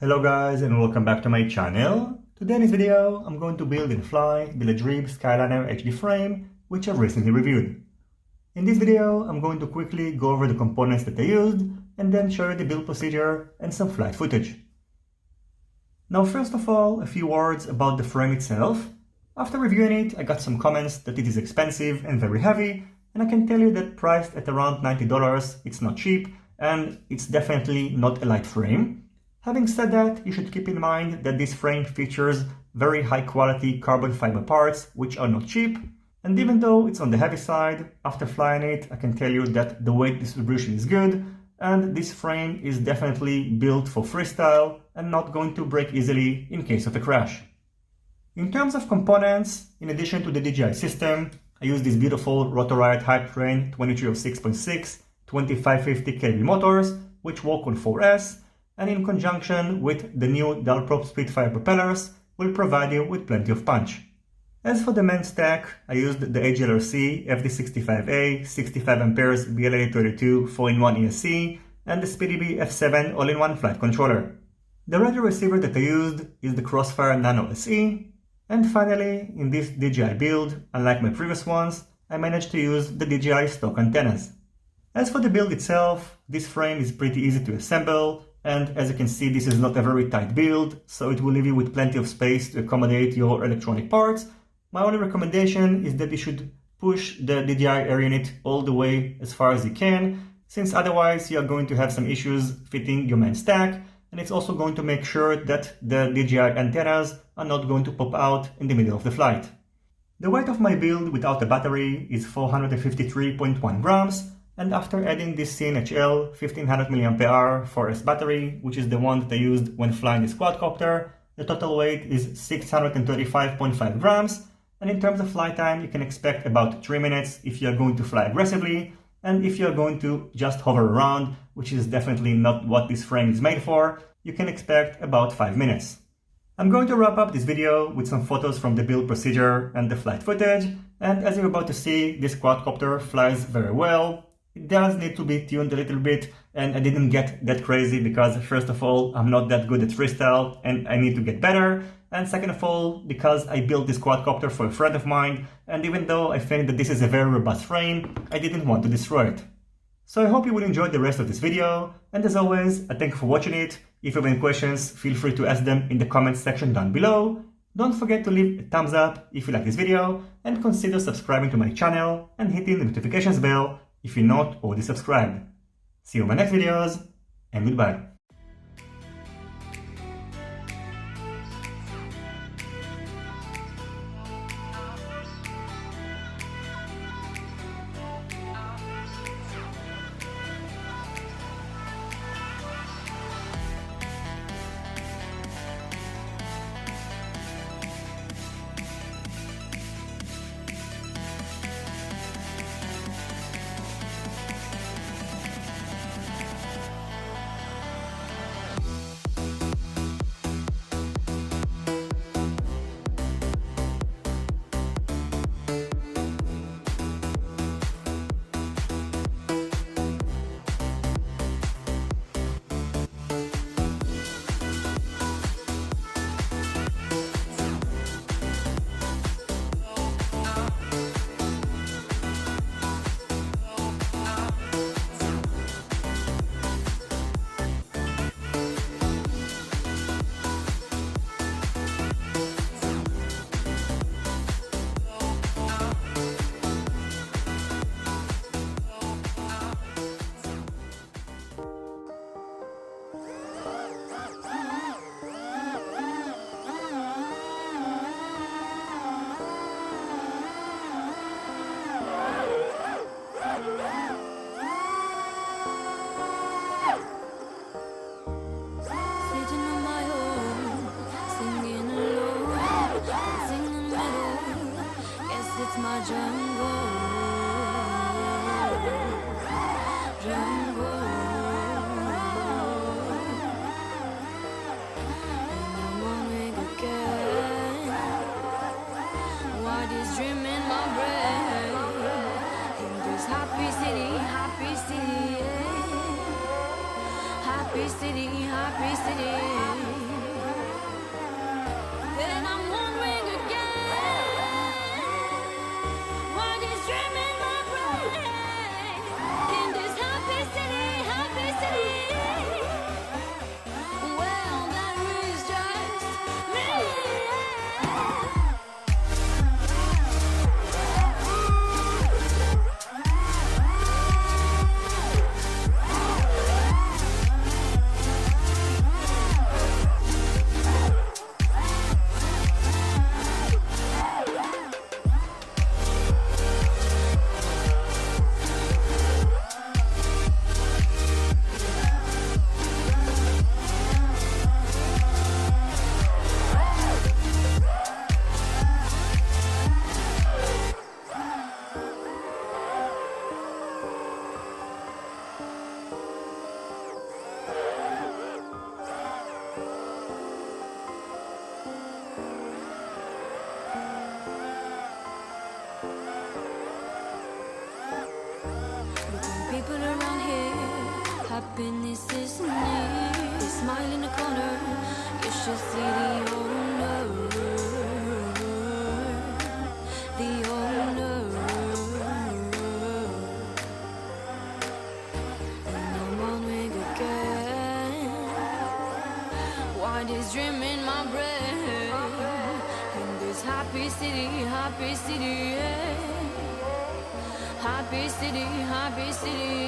Hello guys and welcome back to my channel. Today in this video I'm going to build and fly the Drib Skyeliner HD frame which I've recently reviewed. In this video I'm going to quickly go over the components that I used and then show you the build procedure and some flight footage. Now first of all, a few words about the frame itself. After reviewing it I got some comments that it is expensive and very heavy, and I can tell you that priced at around $90 it's not cheap and it's definitely not a light frame. Having said that, you should keep in mind that this frame features very high quality carbon fiber parts which are not cheap, and even though it's on the heavy side, after flying it I can tell you that the weight distribution is good and this frame is definitely built for freestyle and not going to break easily in case of a crash. In terms of components, in addition to the DJI system, I use this beautiful Rotorite Hype Train 2306.6 2550 kV motors which work on 4S, and in conjunction with the new Dual-Prop Spitfire propellers will provide you with plenty of punch. As for the main stack, I used the AGLRC FD65A 65 amperes BLA32 4-in-1 ESC and the SpeedyBee F7 all-in-one flight controller. The radio receiver that I used is the Crossfire Nano SE, and finally, in this DJI build, unlike my previous ones, I managed to use the DJI stock antennas. As for the build itself, this frame is pretty easy to assemble, and as you can see this is not a very tight build, so it will leave you with plenty of space to accommodate your electronic parts. My only recommendation is that you should push the DJI air unit all the way as far as you can, since otherwise you are going to have some issues fitting your main stack, and it's also going to make sure that the DJI antennas are not going to pop out in the middle of the flight. The weight of my build without a battery is 453.1 grams, and after adding this CNHL 1500 mAh 4S battery, which is the one that I used when flying this quadcopter, the total weight is 635.5 grams, and in terms of flight time you can expect about 3 minutes if you are going to fly aggressively, and if you are going to just hover around, which is definitely not what this frame is made for, you can expect about 5 minutes. I'm going to wrap up this video with some photos from the build procedure and the flight footage, and as you're about to see, this quadcopter flies very well. It does need to be tuned a little bit, and I didn't get that crazy because first of all, I'm not that good at freestyle and I need to get better, and second of all, because I built this quadcopter for a friend of mine, and even though I think that this is a very robust frame, I didn't want to destroy it. So I hope you will enjoy the rest of this video, and as always, I thank you for watching it. If you have any questions, feel free to ask them in the comments section down below. Don't forget to leave a thumbs up if you like this video, and consider subscribing to my channel and hitting the notifications bell if you're not already subscribed. See you in my next videos, and goodbye. My jungle, jungle, and I'm awake again. Why this dream in my brain? In this happy city, happy city, happy city, happy city. happiness is near. They smile in the corner. You should see the owner. The owner. And I'm on wing again. Why this dream in my brain? In this happy city, yeah. Happy city, happy city.